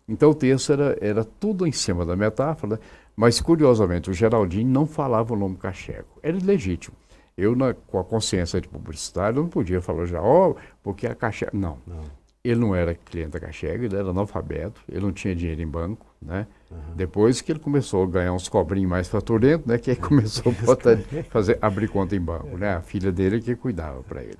Então o texto era tudo em cima da metáfora, né? Mas curiosamente o Geraldinho não falava o nome Cachego, era ilegítimo. Eu, com a consciência de publicitário, não podia falar já, porque a Cachego... Não. Ele não era cliente da Cachego, ele era analfabeto, ele não tinha dinheiro em banco, né? Depois que ele começou a ganhar uns cobrinhos mais faturentos, né? Que aí começou a abrir conta em banco, né? A filha dele que cuidava para ele.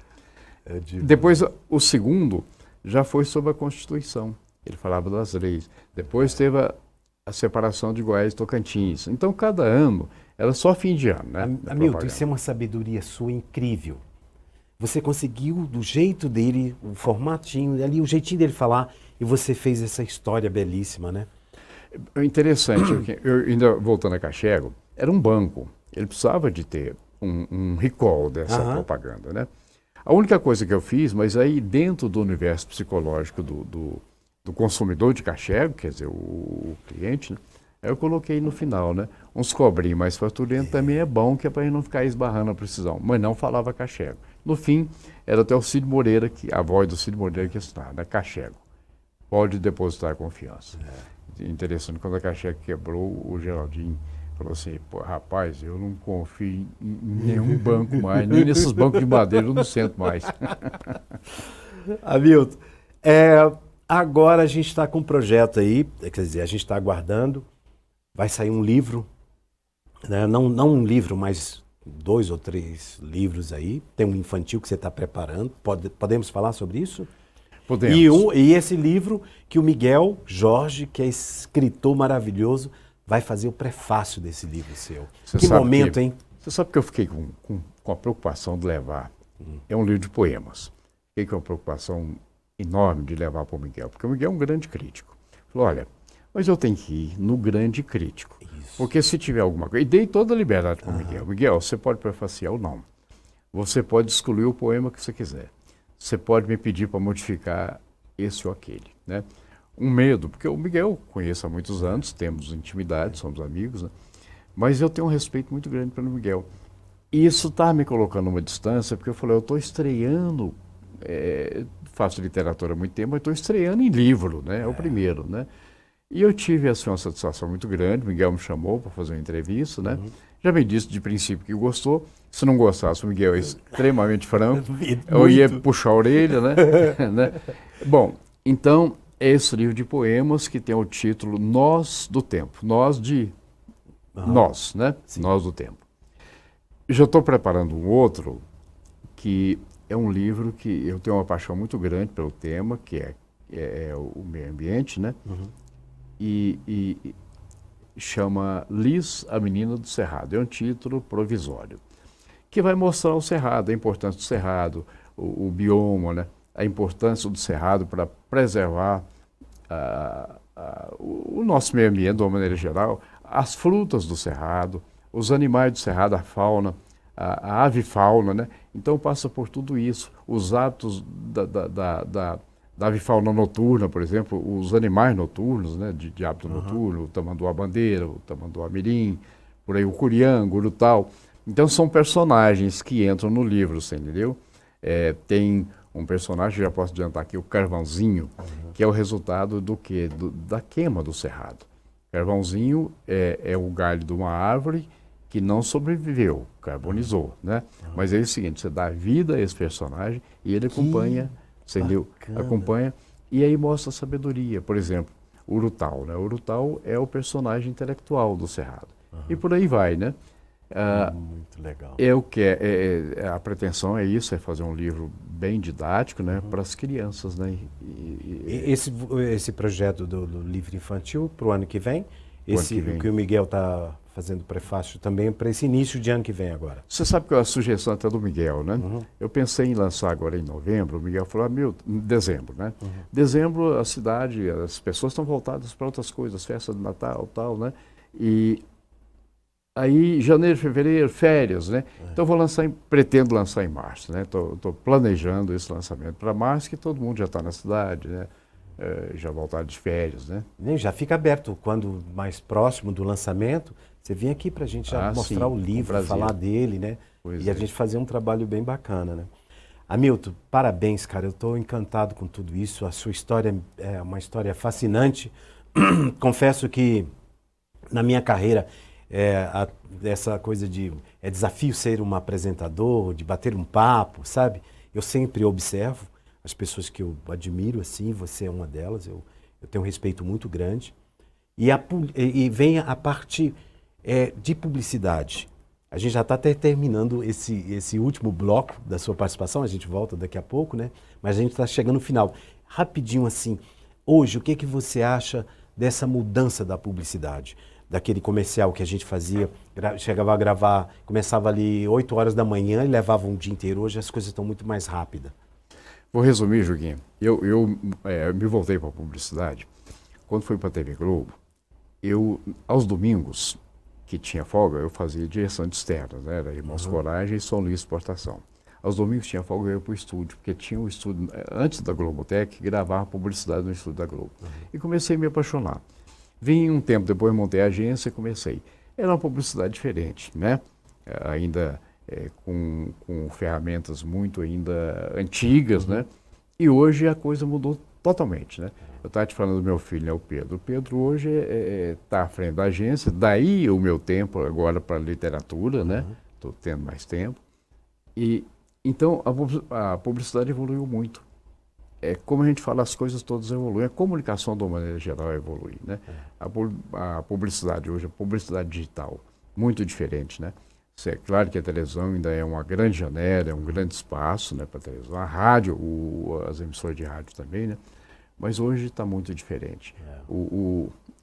Depois, o segundo já foi sobre a Constituição. ele falava das leis. Depois teve a separação de Goiás e Tocantins. Então, cada ano, era só fim de ano, né? Hamilton, isso é uma sabedoria sua incrível. Você conseguiu, do jeito dele, o formatinho, ali, o jeitinho dele falar, e você fez essa história belíssima, né? Interessante, eu ainda voltando a Cachego, era um banco. Ele precisava de ter um recall dessa propaganda, né? A única coisa que eu fiz, mas aí dentro do universo psicológico do consumidor de Cachego, quer dizer, o cliente, né? Eu coloquei no final, né? Uns cobrinhos mais faturentos também é bom, que é para gente não ficar esbarrando a precisão. Mas não falava Cachego. No fim, era até o Cid Moreira, a voz do Cid Moreira que está, né? Cachego. Pode depositar confiança. Interessante, quando a Cachego quebrou, o Geraldinho falou assim, pô, rapaz, eu não confio em nenhum banco mais, nem nesses bancos de madeira eu não sento mais. Hamilton, agora a gente está com um projeto aí, quer dizer, a gente está aguardando, vai sair um livro, né? Não um livro, mas 2 ou 3 livros aí, tem um infantil que você está preparando, podemos falar sobre isso? Podemos. E esse livro que o Miguel Jorge, que é escritor maravilhoso, vai fazer o prefácio desse livro seu. Que momento, hein? Você sabe que eu fiquei com a preocupação de levar. É um livro de poemas. Fiquei com uma preocupação enorme de levar para o Miguel, porque o Miguel é um grande crítico. Falou, olha, mas eu tenho que ir no grande crítico. Isso. Porque se tiver alguma coisa... E dei toda a liberdade para o Miguel. Miguel, você pode prefaciar ou não. Você pode excluir o poema que você quiser. Você pode me pedir para modificar esse ou aquele, né? Um medo, porque o Miguel eu conheço há muitos anos, temos intimidade, somos amigos, né? Mas eu tenho um respeito muito grande pelo Miguel. E isso está me colocando numa distância, porque eu falei, eu estou estreando, faço literatura há muito tempo, mas estou estreando em livro, né? É o primeiro, né? E eu tive assim, uma satisfação muito grande, o Miguel me chamou para fazer uma entrevista, né? Já me disse de princípio que gostou. Se não gostasse, o Miguel é extremamente franco, eu ia puxar a orelha, né? Bom, então, é esse livro de poemas que tem o título Nós do Tempo. Nós, né? Sim. Nós do Tempo. Já estou preparando um outro, que é um livro que eu tenho uma paixão muito grande pelo tema, que é o meio ambiente, né? E chama Liz, a Menina do Cerrado. É um título provisório, que vai mostrar o Cerrado, a importância do Cerrado, o bioma, né? A importância do Cerrado para preservar o nosso meio ambiente de uma maneira geral, as frutas do Cerrado, os animais do Cerrado, a fauna, a avifauna, né? Então passa por tudo isso, os hábitos da avifauna noturna, por exemplo, os animais noturnos, né? de hábito noturno, o tamanduá-bandeira, o tamanduá-mirim, por aí o curiango, o tal. Então são personagens que entram no livro, você entendeu? Tem um personagem, já posso adiantar aqui, o Carvãozinho, que é o resultado do quê? Da queima do Cerrado. Carvãozinho é o galho de uma árvore que não sobreviveu, carbonizou, né? Mas é o seguinte, você dá vida a esse personagem e ele acompanha, entendeu? Acompanha e aí mostra a sabedoria. Por exemplo, o Urutau, né? O Urutau é o personagem intelectual do Cerrado. E por aí vai, né? Muito legal. A pretensão é isso, é fazer um livro bem didático, né, para as crianças, né? Esse projeto do livro infantil para o ano que vem, que o Miguel está fazendo prefácio também para esse início de ano que vem agora. Você sabe que é a sugestão até do Miguel, né? Eu pensei em lançar agora em novembro, o Miguel falou, em dezembro, né? Dezembro a cidade, as pessoas estão voltadas para outras coisas, festa de Natal, tal, né? E aí, janeiro, fevereiro, férias, né? Então, pretendo lançar em março, né? Estou planejando esse lançamento para março, que todo mundo já está na cidade, né? Já voltaram de férias, né? Já fica aberto, quando mais próximo do lançamento, você vem aqui para a gente já mostrar o livro, falar dele, né? A gente fazer um trabalho bem bacana, né? Hamilton, parabéns, cara, eu estou encantado com tudo isso, a sua história é uma história fascinante. Confesso que na minha carreira, essa coisa é desafio ser um apresentador, de bater um papo, sabe? Eu sempre observo as pessoas que eu admiro, assim, você é uma delas, eu tenho um respeito muito grande. E vem a parte de publicidade. A gente já está até terminando esse último bloco da sua participação, a gente volta daqui a pouco, né? Mas a gente está chegando no final. Rapidinho, assim, Hoje, o que você acha dessa mudança da publicidade? Daquele comercial que a gente fazia, chegava a gravar, começava ali 8 horas da manhã e levava um dia inteiro. Hoje as coisas estão muito mais rápidas. Vou resumir, Juguinho. Eu me voltei para a publicidade. Quando fui para a TV Globo, aos domingos, que tinha folga, eu fazia direção de externas, né? Era Irmãos Coragem e São Luís Exportação. Aos domingos tinha folga, eu ia para o estúdio, porque tinha um estúdio, antes da Globotech, que gravava publicidade no estúdio da Globo. E comecei a me apaixonar. Vim um tempo depois, montei a agência e comecei. Era uma publicidade diferente, né? Ainda com ferramentas muito ainda antigas, né? E hoje a coisa mudou totalmente, né? Eu estava te falando do meu filho, né, o Pedro. O Pedro hoje está à frente da agência, daí o meu tempo agora para literatura, né? Estou tendo mais tempo. E então a publicidade evoluiu muito. Como a gente fala, as coisas todas evoluem. A comunicação, de uma maneira geral, evolui, né? A publicidade hoje, a publicidade digital, muito diferente, né? É claro que a televisão ainda é uma grande janela, é um grande espaço, né, para a televisão. A rádio, as emissoras de rádio também, né? Mas hoje está muito diferente.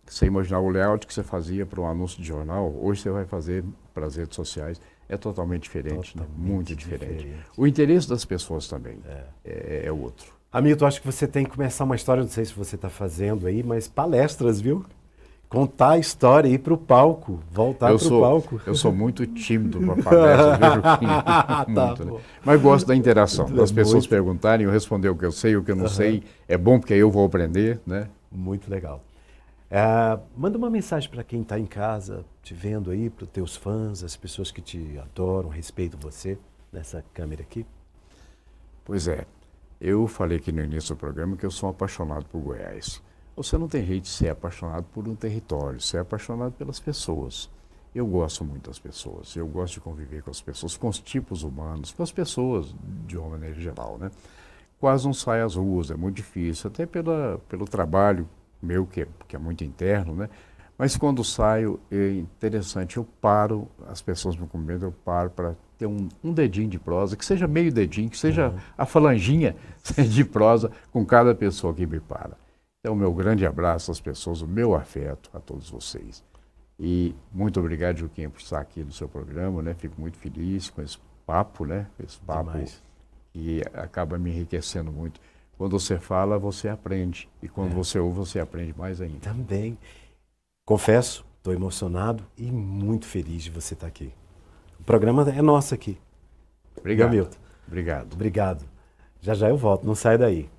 Você imaginar o layout que você fazia para um anúncio de jornal, hoje você vai fazer para as redes sociais, é totalmente diferente, né? Muito diferente. O interesse das pessoas também é outro. Hamilton, acho que você tem que começar uma história, não sei se você está fazendo aí, mas palestras, viu? Contar a história, ir para o palco, voltar para o palco. Eu sou muito tímido para palestras, vejo muito, né? Mas gosto da interação, das pessoas perguntarem, eu responder o que eu sei, o que eu não sei. É bom porque aí eu vou aprender, né? Muito legal. Manda uma mensagem para quem está em casa, te vendo aí, para os teus fãs, as pessoas que te adoram, respeitam você, nessa câmera aqui. Pois é, eu falei aqui no início do programa que eu sou apaixonado por Goiás. Você não tem jeito de ser apaixonado por um território, você é apaixonado pelas pessoas. Eu gosto muito das pessoas, eu gosto de conviver com as pessoas, com os tipos humanos, com as pessoas de uma maneira geral, né? Quase não saio às ruas, é muito difícil, até pelo trabalho meu, que é muito interno, né? Mas quando saio, é interessante, eu paro, as pessoas me cumprimentam, eu paro para ter um dedinho de prosa, que seja meio dedinho, que seja a falanginha de prosa com cada pessoa que me para. Então, o meu grande abraço às pessoas, o meu afeto a todos vocês. E muito obrigado, Juquinha, por estar aqui no seu programa, né? Fico muito feliz com esse papo, né? Esse papo que acaba me enriquecendo muito. Quando você fala, você aprende. E quando você ouve, você aprende mais ainda. Também. Confesso, estou emocionado e muito feliz de você estar aqui. O programa é nosso aqui. Obrigado. Hamilton. Obrigado. Obrigado. Já já eu volto, não sai daí.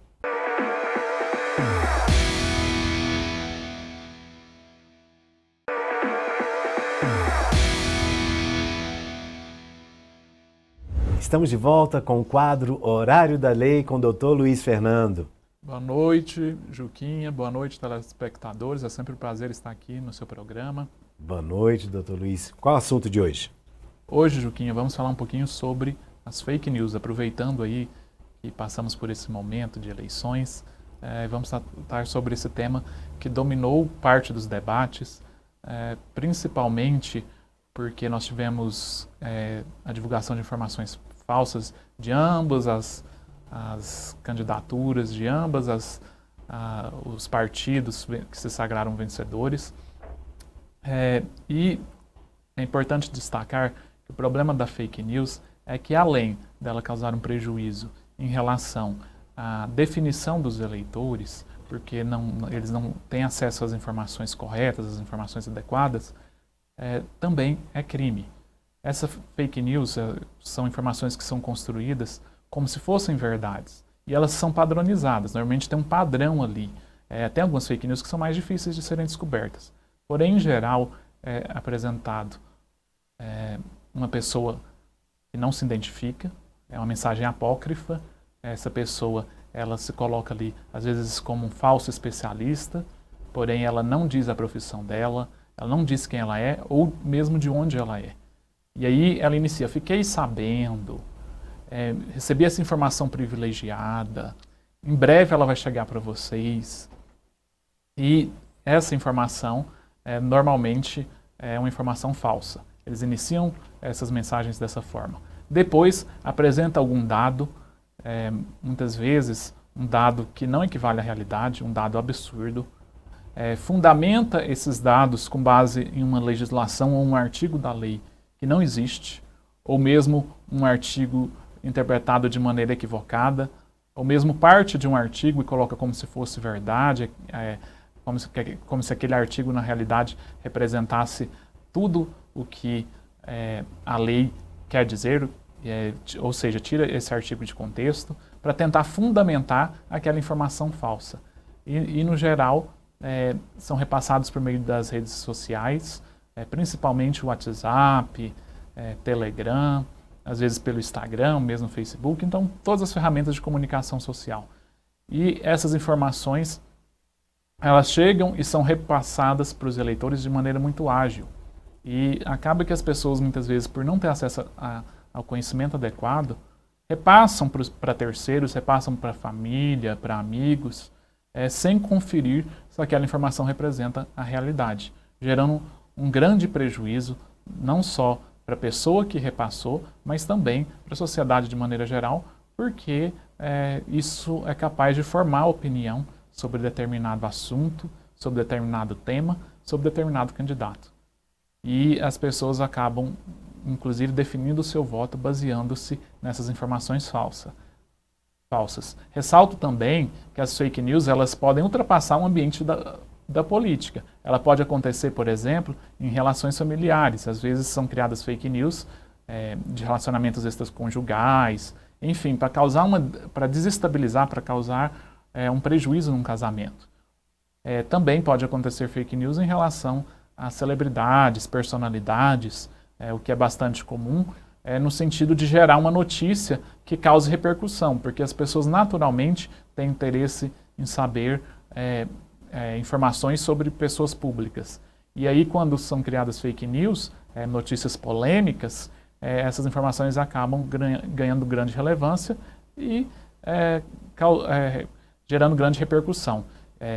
Estamos de volta com o quadro Horário da Lei com o Dr. Luiz Fernando. Boa noite, Juquinha. Boa noite, telespectadores. É sempre um prazer estar aqui no seu programa. Boa noite, Dr. Luiz. Qual é o assunto de hoje? Hoje, Juquinha, vamos falar um pouquinho sobre as fake news, aproveitando aí que passamos por esse momento de eleições. Vamos tratar sobre esse tema que dominou parte dos debates, principalmente porque nós tivemos a divulgação de informações falsas de ambas as candidaturas, de ambas os partidos que se sagraram vencedores. E é importante destacar que o problema da fake news é que, além dela causar um prejuízo em relação à definição dos eleitores, porque eles não têm acesso às informações corretas, às informações adequadas, também é crime. Essa fake news são informações que são construídas como se fossem verdades. E elas são padronizadas. Normalmente tem um padrão ali. Tem algumas fake news que são mais difíceis de serem descobertas. Porém, em geral, é apresentado uma pessoa que não se identifica, é uma mensagem apócrifa. Essa pessoa, ela se coloca ali, às vezes, como um falso especialista, porém ela não diz a profissão dela, ela não diz quem ela é ou mesmo de onde ela é. E aí ela inicia, fiquei sabendo, recebi essa informação privilegiada, em breve ela vai chegar para vocês. E essa informação, normalmente, é uma informação falsa. Eles iniciam essas mensagens dessa forma. Depois, apresenta algum dado, muitas vezes um dado que não equivale à realidade, um dado absurdo, fundamenta esses dados com base em uma legislação ou um artigo da lei que não existe, ou mesmo um artigo interpretado de maneira equivocada, ou mesmo parte de um artigo e coloca como se fosse verdade, como se aquele artigo na realidade representasse tudo o que a lei quer dizer, ou seja, tira esse artigo de contexto para tentar fundamentar aquela informação falsa. E no geral, são repassados por meio das redes sociais, principalmente o WhatsApp, Telegram, às vezes pelo Instagram, mesmo Facebook, então todas as ferramentas de comunicação social. E essas informações, elas chegam e são repassadas para os eleitores de maneira muito ágil. E acaba que as pessoas, muitas vezes, por não ter acesso ao conhecimento adequado, repassam para terceiros, repassam para a família, para amigos, sem conferir se aquela informação representa a realidade, gerando um grande prejuízo, não só para a pessoa que repassou, mas também para a sociedade de maneira geral, porque isso é capaz de formar opinião sobre determinado assunto, sobre determinado tema, sobre determinado candidato. E as pessoas acabam, inclusive, definindo o seu voto baseando-se nessas informações falsas. Ressalto também que as fake news elas podem ultrapassar o ambiente da política. Ela pode acontecer, por exemplo, em relações familiares. Às vezes são criadas fake news de relacionamentos extraconjugais, enfim, para desestabilizar, para causar um prejuízo num casamento. Também pode acontecer fake news em relação a celebridades, personalidades, o que é bastante comum, no sentido de gerar uma notícia que cause repercussão, porque as pessoas naturalmente têm interesse em saber informações sobre pessoas públicas. E aí, quando são criadas fake news, notícias polêmicas, essas informações acabam ganhando grande relevância e gerando grande repercussão.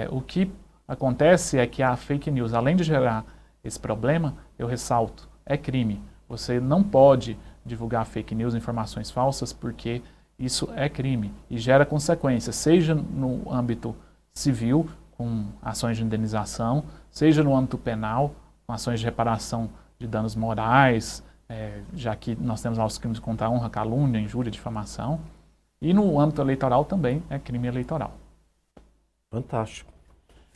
O que acontece é que a fake news, além de gerar esse problema, eu ressalto, é crime. Você não pode divulgar fake news, informações falsas, porque isso é crime e gera consequências, seja no âmbito civil, com ações de indenização, seja no âmbito penal, com ações de reparação de danos morais, já que nós temos lá os crimes contra a honra, calúnia, injúria, difamação, e no âmbito eleitoral também é crime eleitoral. Fantástico.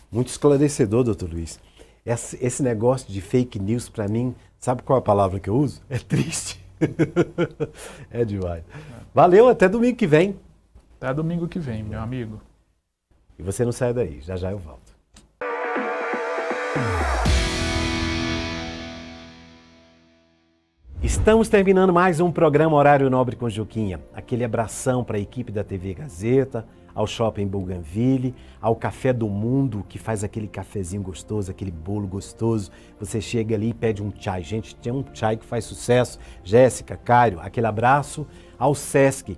Muito esclarecedor, doutor Luiz. Esse negócio de fake news, para mim, sabe qual é a palavra que eu uso? É triste. É demais. Valeu, até domingo que vem. Até domingo que vem, meu amigo. E você não sai daí, já já eu volto. Estamos terminando mais um programa Horário Nobre com Juquinha. Aquele abração para a equipe da TV Gazeta, ao Shopping Bougainville, ao Café do Mundo, que faz aquele cafezinho gostoso, aquele bolo gostoso. Você chega ali e pede um chai. Gente, tem um chai que faz sucesso. Jéssica, Cário, aquele abraço ao Sesc,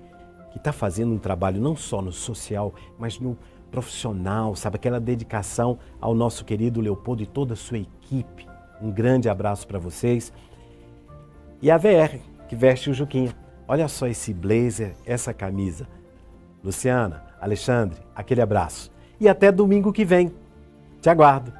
que está fazendo um trabalho não só no social, mas no profissional, sabe? Aquela dedicação ao nosso querido Leopoldo e toda a sua equipe. Um grande abraço para vocês. E a VR, que veste o Juquinha. Olha só esse blazer, essa camisa. Luciana, Alexandre, aquele abraço. E até domingo que vem. Te aguardo.